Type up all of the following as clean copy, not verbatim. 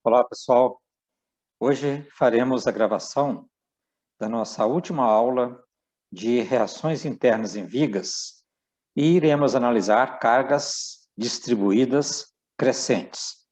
Olá, pessoal. Hoje faremos a gravação da nossa última aula de reações internas em vigas e iremos analisar cargas distribuídas crescentes.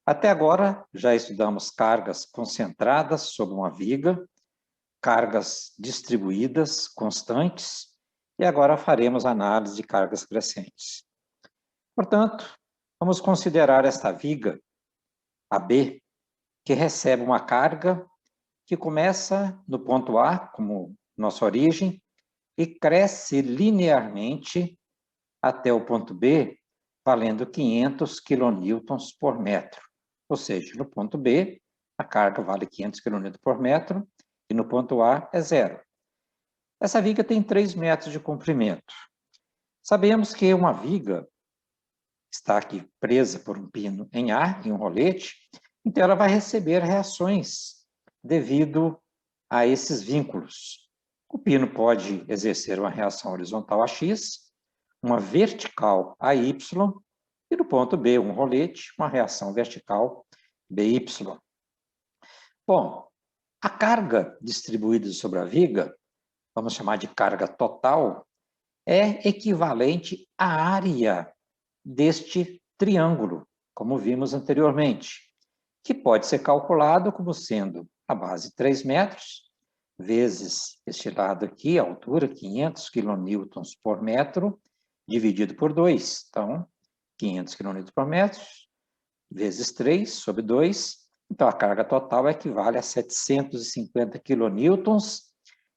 Até agora, já estudamos cargas concentradas sobre uma viga, cargas distribuídas constantes e agora faremos análise de cargas crescentes. Portanto, vamos considerar esta viga, a B, que recebe uma carga que começa no ponto A, como nossa origem, e cresce linearmente até o ponto B, valendo 500 kN por metro. Ou seja, no ponto B, a carga vale 500 kN por metro, e no ponto A é zero. Essa viga tem 3 metros de comprimento. Sabemos que uma viga está aqui presa por um pino em A, em um rolete, então ela vai receber reações devido a esses vínculos. O pino pode exercer uma reação horizontal a X, uma vertical a Y, e no ponto B, um rolete, uma reação vertical BY. Bom, a carga distribuída sobre a viga, vamos chamar de carga total, é equivalente à área deste triângulo, como vimos anteriormente, que pode ser calculado como sendo a base 3 metros, vezes este lado aqui, a altura, 500 kN por metro, dividido por 2. Então, 500 kN por metro, vezes 3 sobre 2. Então, a carga total equivale a 750 kN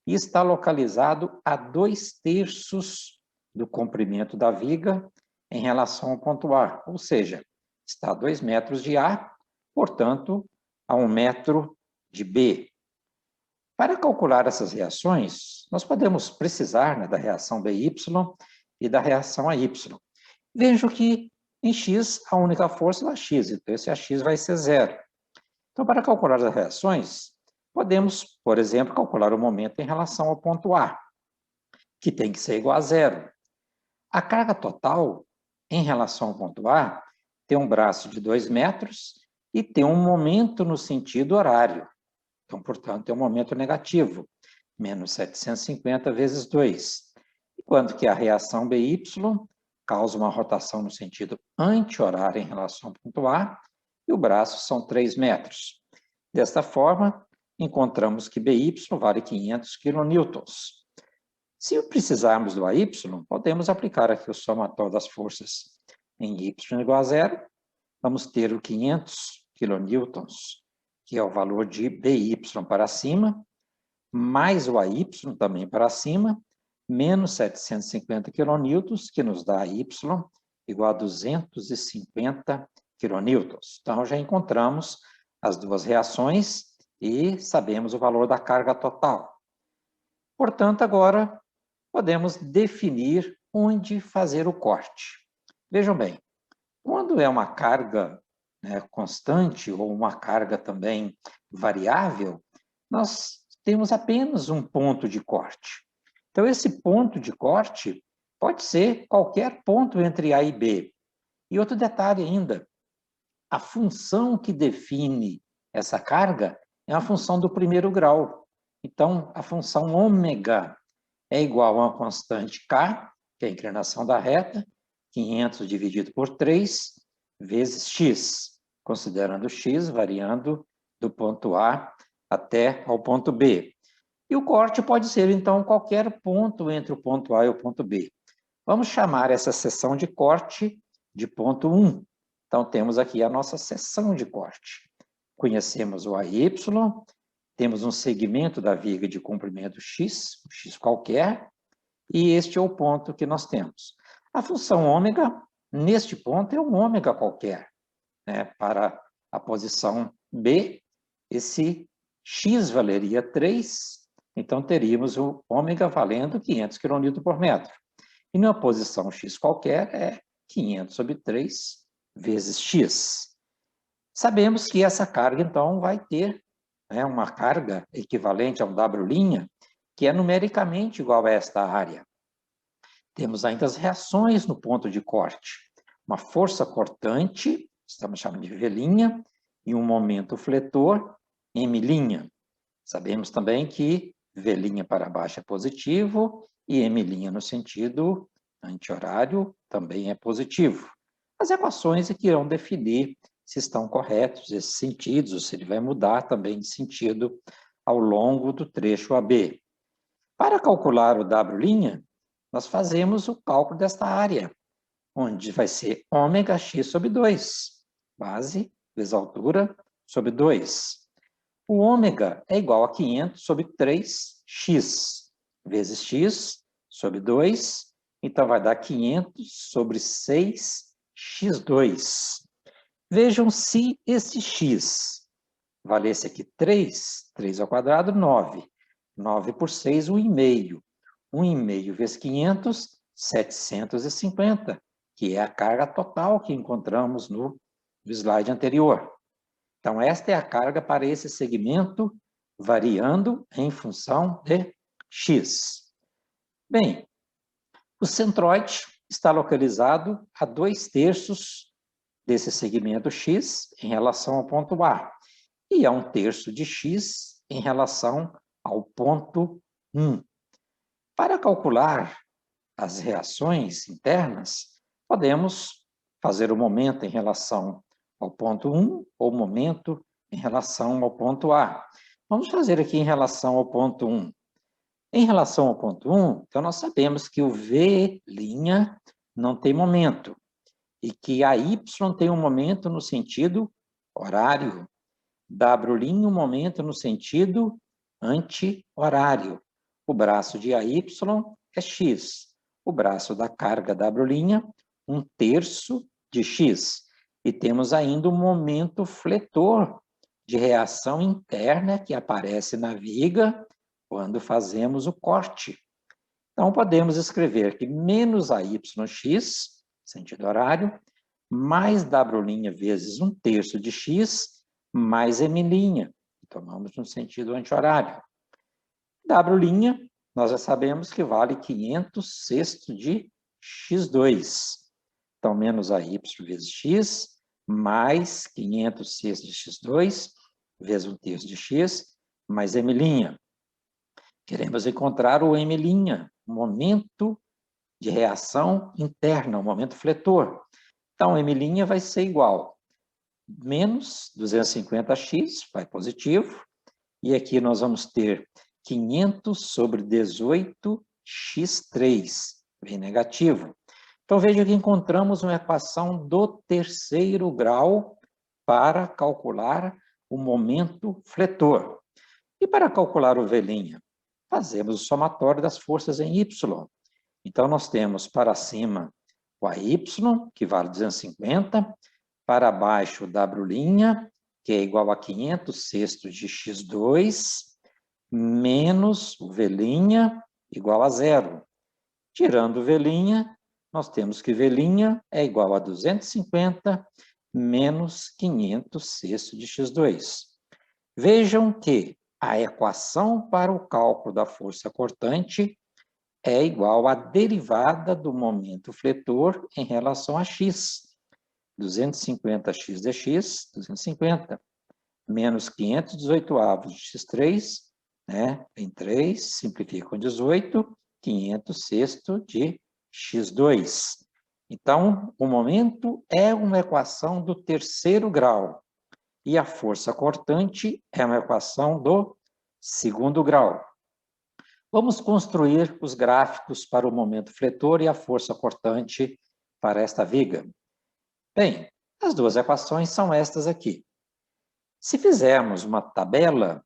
e está localizado a 2/3 do comprimento da viga em relação ao ponto A, ou seja, está a 2 metros de A, portanto, a 1 metro de B. Para calcular essas reações, nós podemos precisar da reação BY e da reação AY. Vejo que em X a única força é X, então esse AX vai ser zero. Então, para calcular as reações, podemos, por exemplo, calcular o momento em relação ao ponto A, que tem que ser igual a zero. A carga total em relação ao ponto A tem um braço de 2 metros e tem um momento no sentido horário. Então, portanto, tem um momento negativo, menos 750 vezes 2. Enquanto que a reação BY causa uma rotação no sentido anti-horário em relação ao ponto A, e o braço são 3 metros. Desta forma, encontramos que BY vale 500 kN. Se precisarmos do AY, podemos aplicar aqui o somatório das forças em Y igual a zero. Vamos ter o 500 kN, que é o valor de BY para cima, mais o AY também para cima, menos 750 kN, que nos dá Y igual a 250 kN. Então, já encontramos as duas reações e sabemos o valor da carga total. Portanto, agora podemos definir onde fazer o corte. Vejam bem, quando é uma carga constante ou uma carga também variável, nós temos apenas um ponto de corte. Então, esse ponto de corte pode ser qualquer ponto entre A e B. E outro detalhe ainda, a função que define essa carga é a função do primeiro grau. Então, a função ômega é igual a uma constante K, que é a inclinação da reta, 500 dividido por 3, vezes x, considerando x variando do ponto A até ao ponto B. E o corte pode ser, então, qualquer ponto entre o ponto A e o ponto B. Vamos chamar essa seção de corte de ponto 1. Então, temos aqui a nossa seção de corte. Conhecemos o AY, temos um segmento da viga de comprimento x, x qualquer, e este é o ponto que nós temos. A função ômega, neste ponto, é um ômega qualquer. Para a posição B, esse x valeria 3, então teríamos o ômega valendo 500 kN por metro. E na posição x qualquer é 500 sobre 3 vezes x. Sabemos que essa carga, então, vai ter uma carga equivalente a um W', que é numericamente igual a esta área. Temos ainda as reações no ponto de corte. Uma força cortante, estamos chamando de V', e um momento fletor, M'. Sabemos também que V' para baixo é positivo e M' no sentido anti-horário também é positivo. As equações é que irão definir se estão corretos esses sentidos, ou se ele vai mudar também de sentido ao longo do trecho AB. Para calcular o W', nós fazemos o cálculo desta área, onde vai ser ômega x sobre 2, base vezes altura sobre 2. O ômega é igual a 500 sobre 3x, vezes x sobre 2, então vai dar 500 sobre 6x2. Vejam se esse x valesse aqui 3 ao quadrado, 9. 9 por 6, 1,5. 1,5 vezes 500, 750, que é a carga total que encontramos no slide anterior. Então, esta é a carga para esse segmento, variando em função de x. Bem, o centroide está localizado a 2/3 desse segmento x em relação ao ponto A, e a 1/3 de x em relação ao ponto 1. Para calcular as reações internas, podemos fazer o momento em relação ao ponto 1 ou momento em relação ao ponto A. Vamos fazer aqui em relação ao ponto 1. Em relação ao ponto 1, então nós sabemos que o V' não tem momento e que a Y tem um momento no sentido horário, W' um momento no sentido anti-horário. O braço de AY é x. O braço da carga W', 1/3 de x. E temos ainda o momento fletor de reação interna que aparece na viga quando fazemos o corte. Então, podemos escrever que menos AYx, sentido horário, mais W' vezes 1/3 de x, mais M', que tomamos no sentido anti-horário. W', nós já sabemos que vale 500/6 de x2. Então, menos AY vezes x, mais 500/6 de x2, vezes 1/3 de x, mais M'. Queremos encontrar o M', o momento de reação interna, o momento fletor. Então, M' vai ser igual menos 250x, vai positivo, e aqui nós vamos ter 500 sobre 18x3, vem negativo. Então, veja que encontramos uma equação do terceiro grau para calcular o momento fletor. E para calcular o V', fazemos o somatório das forças em Y. Então, nós temos para cima o AY, que vale 250, para baixo o W', que é igual a 500/6 de x2, menos o V' igual a 0. Tirando o V', nós temos que V' é igual a 250 menos 500/6 de x2. Vejam que a equação para o cálculo da força cortante é igual à derivada do momento fletor em relação a x. 250x dx, 250, menos 518 de x3, né? Em 3, simplifica com 18, 500/6 de x2. Então, o momento é uma equação do terceiro grau e a força cortante é uma equação do segundo grau. Vamos construir os gráficos para o momento fletor e a força cortante para esta viga. Bem, as duas equações são estas aqui. Se fizermos uma tabela,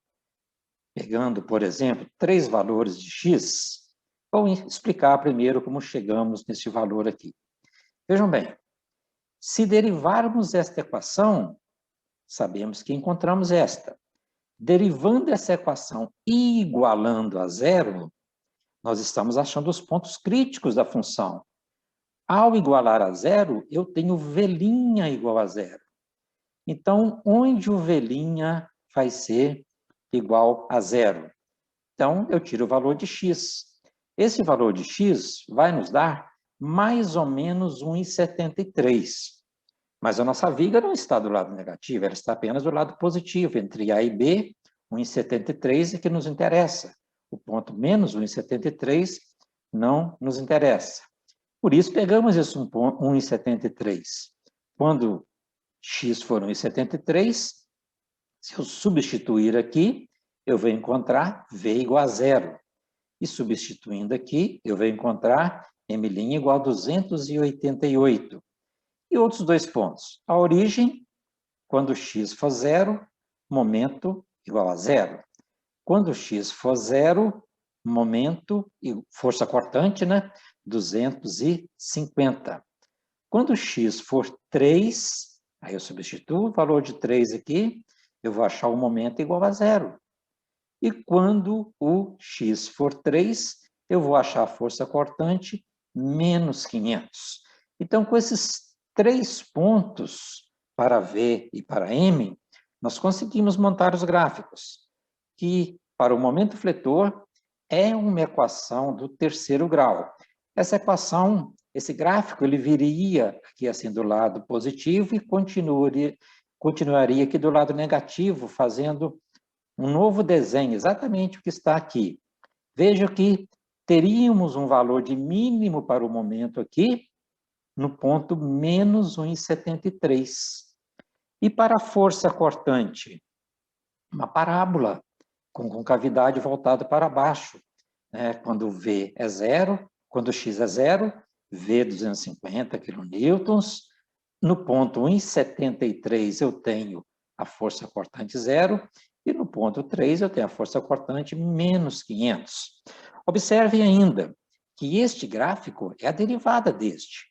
pegando, por exemplo, 3 valores de x, vou explicar primeiro como chegamos nesse valor aqui. Vejam bem, se derivarmos esta equação, sabemos que encontramos esta. Derivando essa equação e igualando a 0, nós estamos achando os pontos críticos da função. Ao igualar a 0, eu tenho V' igual a 0. Então, onde o V' vai ser igual a 0? Então, eu tiro o valor de x. Esse valor de x vai nos dar mais ou menos 1,73. Mas a nossa viga não está do lado negativo, ela está apenas do lado positivo, entre A e B, 1,73 é que nos interessa. O ponto menos 1,73 não nos interessa. Por isso, pegamos esse 1,73. Quando x for 1,73, se eu substituir aqui, eu vou encontrar v igual a zero. E substituindo aqui, eu vou encontrar m' igual a 288. E outros dois pontos. A origem, quando x for zero, momento igual a zero. Quando x for zero, momento e força cortante, né? 250. Quando x for 3, aí eu substituo o valor de 3 aqui, eu vou achar o momento igual a zero. E quando o x for 3, eu vou achar a força cortante menos 500. Então, com esses 3 pontos, para V e para M, nós conseguimos montar os gráficos, que para o momento fletor é uma equação do terceiro grau. Essa equação, esse gráfico, ele viria aqui assim do lado positivo e continuaria aqui do lado negativo, fazendo um novo desenho, exatamente o que está aqui. Veja que teríamos um valor de mínimo para o momento aqui, no ponto menos 1,73. E para a força cortante? Uma parábola, com concavidade voltada para baixo. Né? Quando V é zero, quando x é zero, V 250 kN. No ponto 1,73 eu tenho a força cortante zero, e no ponto 3 eu tenho a força cortante menos 500. Observe ainda que este gráfico é a derivada deste.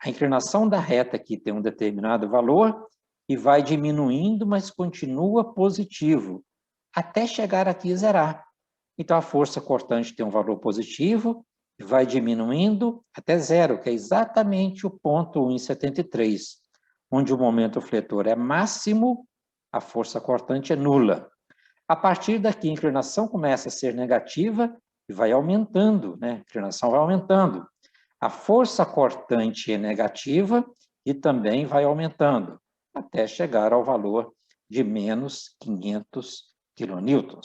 A inclinação da reta aqui tem um determinado valor e vai diminuindo, mas continua positivo, até chegar aqui e zerar. Então, a força cortante tem um valor positivo e vai diminuindo até zero, que é exatamente o ponto 1,73, onde o momento fletor é máximo, a força cortante é nula. A partir daqui, a inclinação começa a ser negativa e vai aumentando, né? A inclinação vai aumentando. A força cortante é negativa e também vai aumentando, até chegar ao valor de menos 500 kN.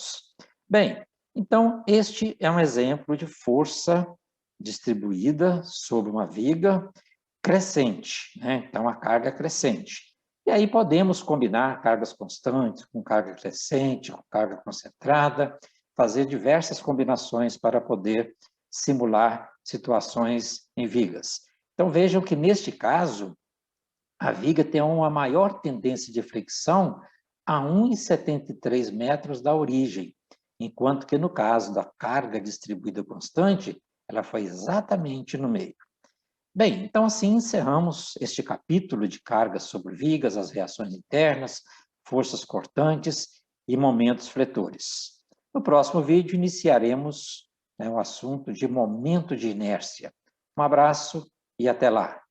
Bem, então, este é um exemplo de força distribuída sobre uma viga crescente, né? Então, a carga crescente. E aí podemos combinar cargas constantes com carga crescente, com carga concentrada, fazer diversas combinações para poder simular situações em vigas. Então, vejam que, neste caso, a viga tem uma maior tendência de fricção a 1,73 metros da origem, enquanto que, no caso da carga distribuída constante, ela foi exatamente no meio. Bem, então assim encerramos este capítulo de cargas sobre vigas, as reações internas, forças cortantes e momentos fletores. No próximo vídeo iniciaremos o assunto de momento de inércia. Um abraço e até lá!